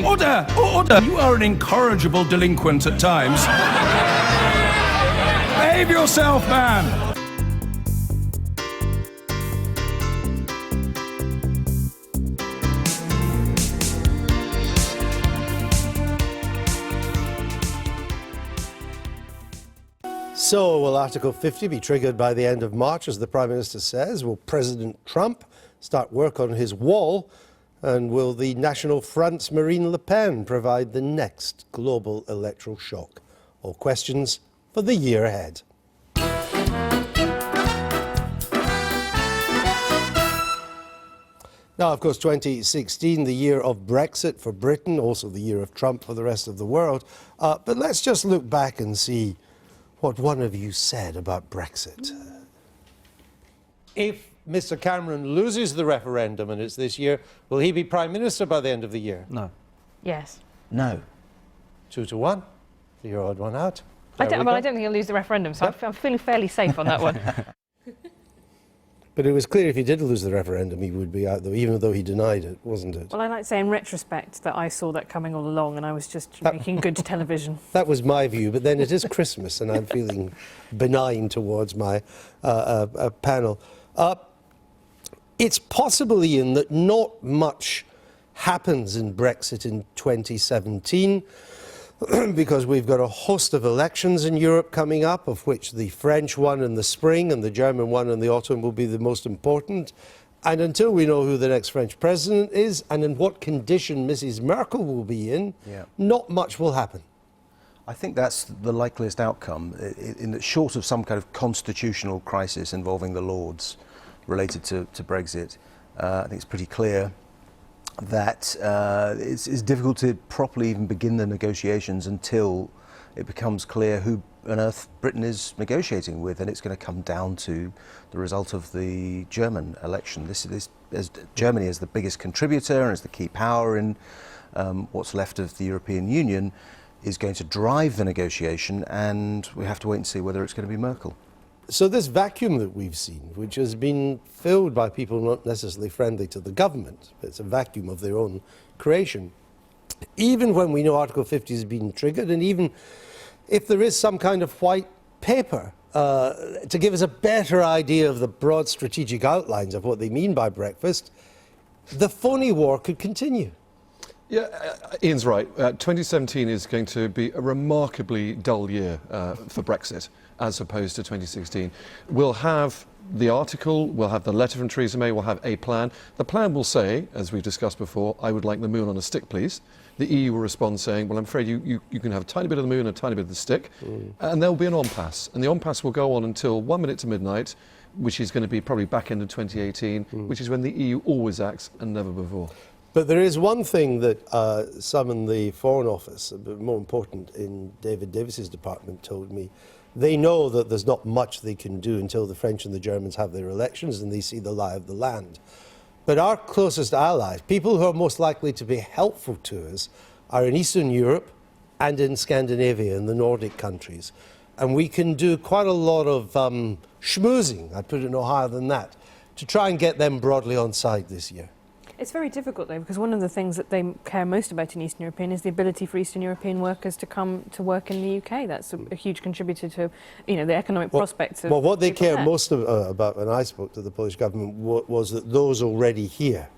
Order! Order! You are an incorrigible delinquent at times. Behave yourself, man! So, will Article 50 be triggered by the end of March, as the Prime Minister says? Will President Trump start work on his wall? And will the National Front's Marine Le Pen provide the next global electoral shock? All questions for the year ahead. Now, of course, 2016, the year of Brexit for Britain, also the year of Trump for the rest of the world. But let's just look back and see what one of you said about Brexit. If Mr. Cameron loses the referendum and it's this year, will he be Prime Minister by the end of the year? No. Yes. No. 2-1. You're odd one out. I don't think he'll lose the referendum, so I'm feeling fairly safe on that one. But it was clear if he did lose the referendum, he would be out, though, even though he denied it, wasn't it? Well, I like to say in retrospect that I saw that coming all along and I was just making good television. That was my view, but then it is Christmas and I'm feeling benign towards my panel. It's possible, Ian, that not much happens in Brexit in 2017 because we've got a host of elections in Europe coming up, of which the French one in the spring and the German one in the autumn will be the most important. And until we know who the next French president is and in what condition Mrs. Merkel will be in, not much will happen. I think that's the likeliest outcome, in that short of some kind of constitutional crisis involving the Lords related to Brexit. I think it's pretty clear that it's difficult to properly even begin the negotiations until it becomes clear who on earth Britain is negotiating with, and it's going to come down to the result of the German election. As Germany is the biggest contributor and is the key power in what's left of the European Union, is going to drive the negotiation, and we have to wait and see whether it's going to be Merkel. So this vacuum that we've seen, which has been filled by people not necessarily friendly to the government, it's a vacuum of their own creation, even when we know Article 50 has been triggered, and even if there is some kind of white paper to give us a better idea of the broad strategic outlines of what they mean by breakfast, the phony war could continue. Yeah, Ian's right. 2017 is going to be a remarkably dull year for Brexit, as opposed to 2016. We'll have the article, we'll have the letter from Theresa May, we'll have a plan. The plan will say, as we've discussed before, I would like the moon on a stick, please. The EU will respond saying, well, I'm afraid you can have a tiny bit of the moon and a tiny bit of the stick. And there will be an impasse. And the impasse will go on until 1 minute to midnight, which is going to be probably back end of 2018, which is when the EU always acts and never before. But there is one thing that some in the Foreign Office, but more important in David Davis's department, told me. They know that there's not much they can do until the French and the Germans have their elections and they see the lie of the land. But our closest allies, people who are most likely to be helpful to us, are in Eastern Europe and in Scandinavia, in the Nordic countries. And we can do quite a lot of schmoozing, I'd put it no higher than that, to try and get them broadly on side this year. It's very difficult, though, because one of the things that they care most about in Eastern European is the ability for Eastern European workers to come to work in the UK. That's a huge contributor to, the economic prospects of... Well, what they care most about when I spoke to the Polish government was that those already here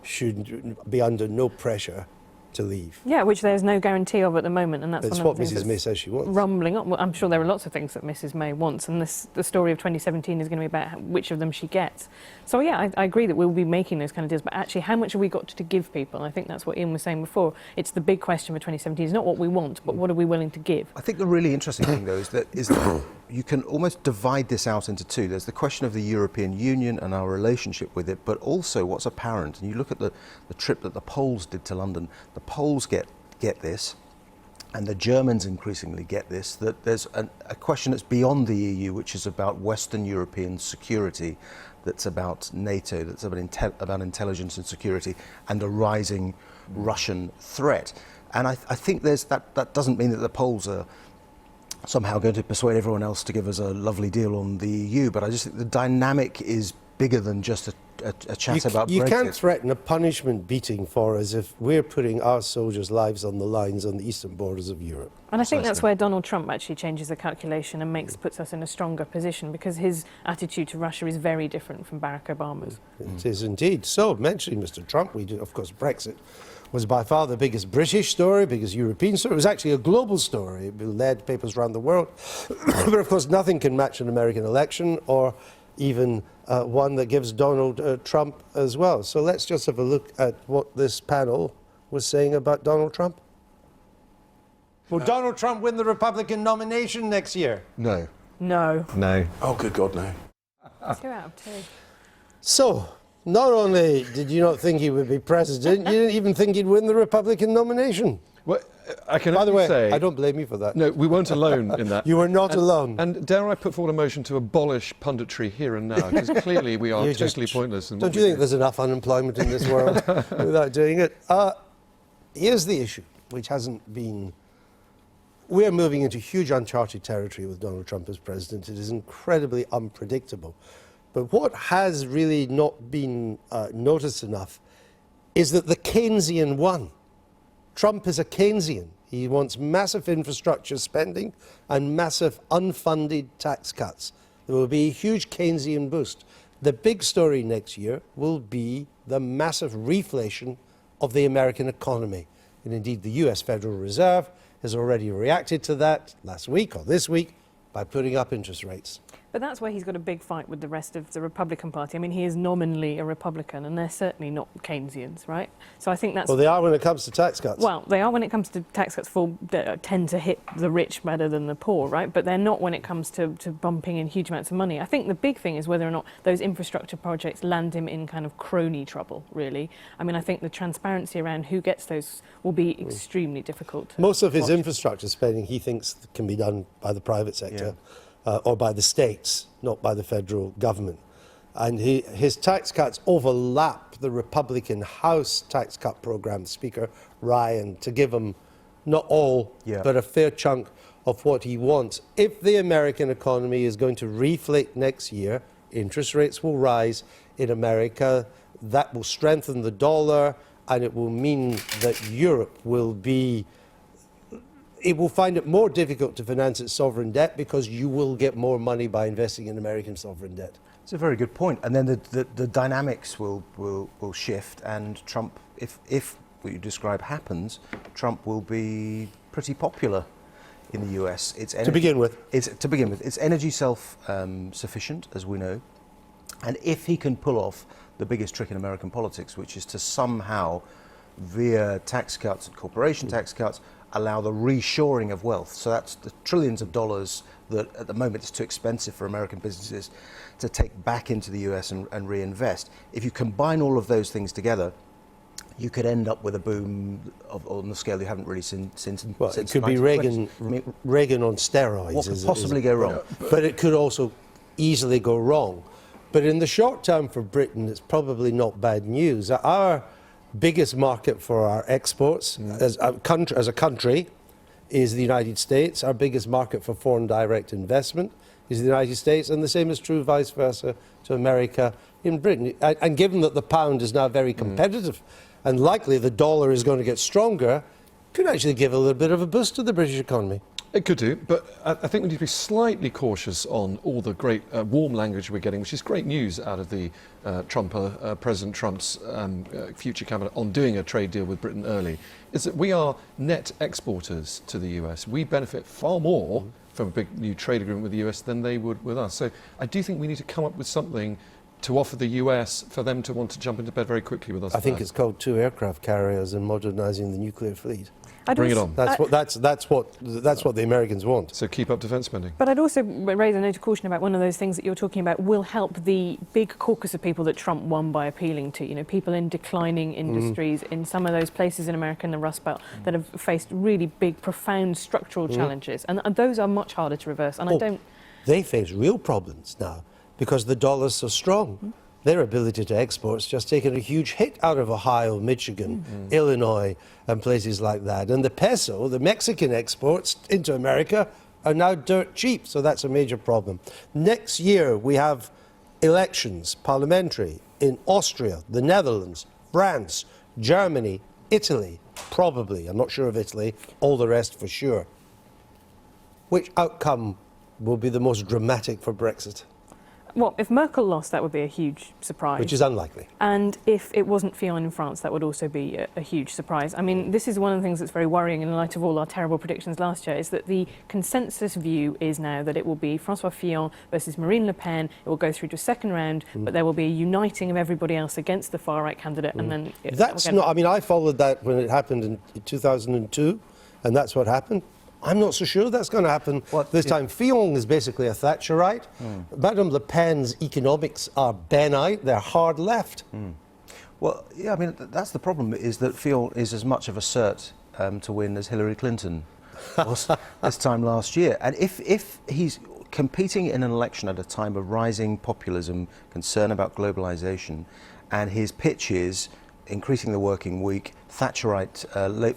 should be under no pressure to leave. Yeah, which there's no guarantee of at the moment, and that's what Mrs. May says she wants. Rumbling up. Well, I'm sure there are lots of things that Mrs. May wants, and the story of 2017 is going to be about which of them she gets. So yeah, I agree that we'll be making those kind of deals, but actually, how much have we got to give people? I think that's what Ian was saying before. It's the big question for 2017. It's not what we want, but what are we willing to give? I think the really interesting thing, though, is that you can almost divide this out into two. There's the question of the European Union and our relationship with it, but also what's apparent. And you look at the trip that the Poles did to London. The Poles get this, and the Germans increasingly get this, that there's a question that's beyond the EU, which is about Western European security, that's about NATO, that's about intelligence and security, and a rising Russian threat. And I think that doesn't mean that the Poles are somehow going to persuade everyone else to give us a lovely deal on the EU, but I just think the dynamic is bigger than just a chat about You Brexit. can't threaten a punishment beating for us if we're putting our soldiers' lives on the lines on the eastern borders of Europe. And I think that's Precisely. where Donald Trump actually changes the calculation and puts us in a stronger position, because his attitude to Russia is very different from Barack Obama's. It is indeed. So, mentioning Mr. Trump, we do, of course, Brexit was by far the biggest British story, biggest European story. It was actually a global story. It led papers around the world. But, of course, nothing can match an American election, or even one that gives Donald Trump as well. So let's just have a look at what this panel was saying about Donald Trump. Will Donald Trump win the Republican nomination next year? No. No. No. Oh, good God, no. 2 out of 2. So, not only did you not think he would be president, you didn't even think he'd win the Republican nomination. Well, I can By the only way, say, I don't blame you for that. no, we weren't alone in that. You were not alone. And dare I put forward a motion to abolish punditry here and now? Because clearly we are You're just- totally pointless. in Don't what you we think do. there's enough unemployment in this world without doing it? Here's the issue, which hasn't been... We're moving into huge uncharted territory with Donald Trump as president. It is incredibly unpredictable. But what has really not been noticed enough is that the Keynesian won. Trump is a Keynesian. He wants massive infrastructure spending and massive unfunded tax cuts. There will be a huge Keynesian boost. The big story next year will be the massive reflation of the American economy. And indeed, the US Federal Reserve has already reacted to that last week or this week by putting up interest rates. But that's where he's got a big fight with the rest of the Republican Party. I mean, he is nominally a Republican, and they're certainly not Keynesians, right? So I think that's... Well, they are when it comes to tax cuts. Well, they are when it comes to tax cuts that tend to hit the rich better than the poor, right? But they're not when it comes to bumping in huge amounts of money. I think the big thing is whether or not those infrastructure projects land him in kind of crony trouble, really. I mean, I think the transparency around who gets those will be extremely difficult to Most of his watch. infrastructure spending, he thinks, can be done by the private sector or by the states, not by the federal government. And his tax cuts overlap the Republican House tax cut program, Speaker Ryan, to give him not all, but a fair chunk of what he wants. If the American economy is going to reflate next year, interest rates will rise in America. That will strengthen the dollar, and it will mean that Europe will be... It will find it more difficult to finance its sovereign debt because you will get more money by investing in American sovereign debt. It's a very good point. And then the dynamics will shift, and Trump, if what you describe happens, Trump will be pretty popular in the US. To begin with. It's energy self-sufficient, as we know. And if he can pull off the biggest trick in American politics, which is to somehow, via tax cuts and corporation tax cuts, allow the reshoring of wealth. So that's the trillions of dollars that at the moment is too expensive for American businesses to take back into the US and reinvest. If you combine all of those things together, you could end up with a boom on the scale you haven't really seen since. Well, since it could be 1920s. Reagan on steroids. What could possibly go wrong? But it could also easily go wrong. But in the short term for Britain, it's probably not bad news. Our biggest market for our exports as a country is the United States. Our biggest market for foreign direct investment is the United States, and the same is true vice versa to America in Britain. And given that the pound is now very competitive and likely the dollar is going to get stronger, could actually give a little bit of a boost to the British economy. It could do, but I think we need to be slightly cautious on all the great warm language we're getting, which is great news out of the President Trump's future cabinet on doing a trade deal with Britain early, is that we are net exporters to the US. We benefit far more from a big new trade agreement with the US than they would with us. So I do think we need to come up with something to offer the US for them to want to jump into bed very quickly with us. I think it's called 2 aircraft carriers and modernising the nuclear fleet. Bring it on. That's what the Americans want. So keep up defence spending. But I'd also raise a note of caution about one of those things that you're talking about will help the big caucus of people that Trump won by appealing to. You know, people in declining industries in some of those places in America in the Rust Belt that have faced really big, profound structural challenges, and those are much harder to reverse. And They face real problems now because the dollar's so strong. Their ability to export's just taken a huge hit out of Ohio, Michigan, Illinois, and places like that. And the peso, the Mexican exports into America, are now dirt cheap, so that's a major problem. Next year, we have elections, parliamentary, in Austria, the Netherlands, France, Germany, Italy, probably, I'm not sure of Italy, all the rest for sure. Which outcome will be the most dramatic for Brexit? Well, if Merkel lost, that would be a huge surprise. Which is unlikely. And if it wasn't Fillon in France, that would also be a huge surprise. I mean, this is one of the things that's very worrying in light of all our terrible predictions last year, is that the consensus view is now that it will be François Fillon versus Marine Le Pen. It will go through to a second round, but there will be a uniting of everybody else against the far-right candidate, and then... That's not... I mean, I followed that when it happened in 2002, and that's what happened. I'm not so sure that's going to happen this time. Fillon is basically a Thatcherite. Madame Le Pen's economics are Benite. They're hard left. Well, yeah, I mean, that's the problem, is that Fillon is as much of a cert to win as Hillary Clinton was this time last year. And if he's competing in an election at a time of rising populism, concern about globalisation, and his pitch is increasing the working week, Thatcherite,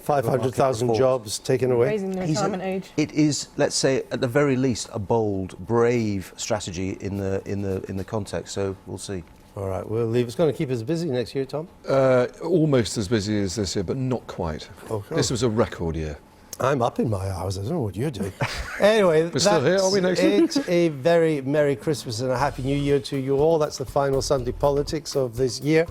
500,000 jobs taken away. Raising the retirement age. It is, let's say, at the very least, a bold, brave strategy in the context. So we'll see. All right, we'll leave. It's going to keep us busy next year, Tom. Almost as busy as this year, but not quite. Okay. This was a record year. I'm up in my hours. I don't know what you're doing. Anyway, We're still here, are we, next year? It's a very Merry Christmas and a Happy New Year to you all. That's the final Sunday politics of this year.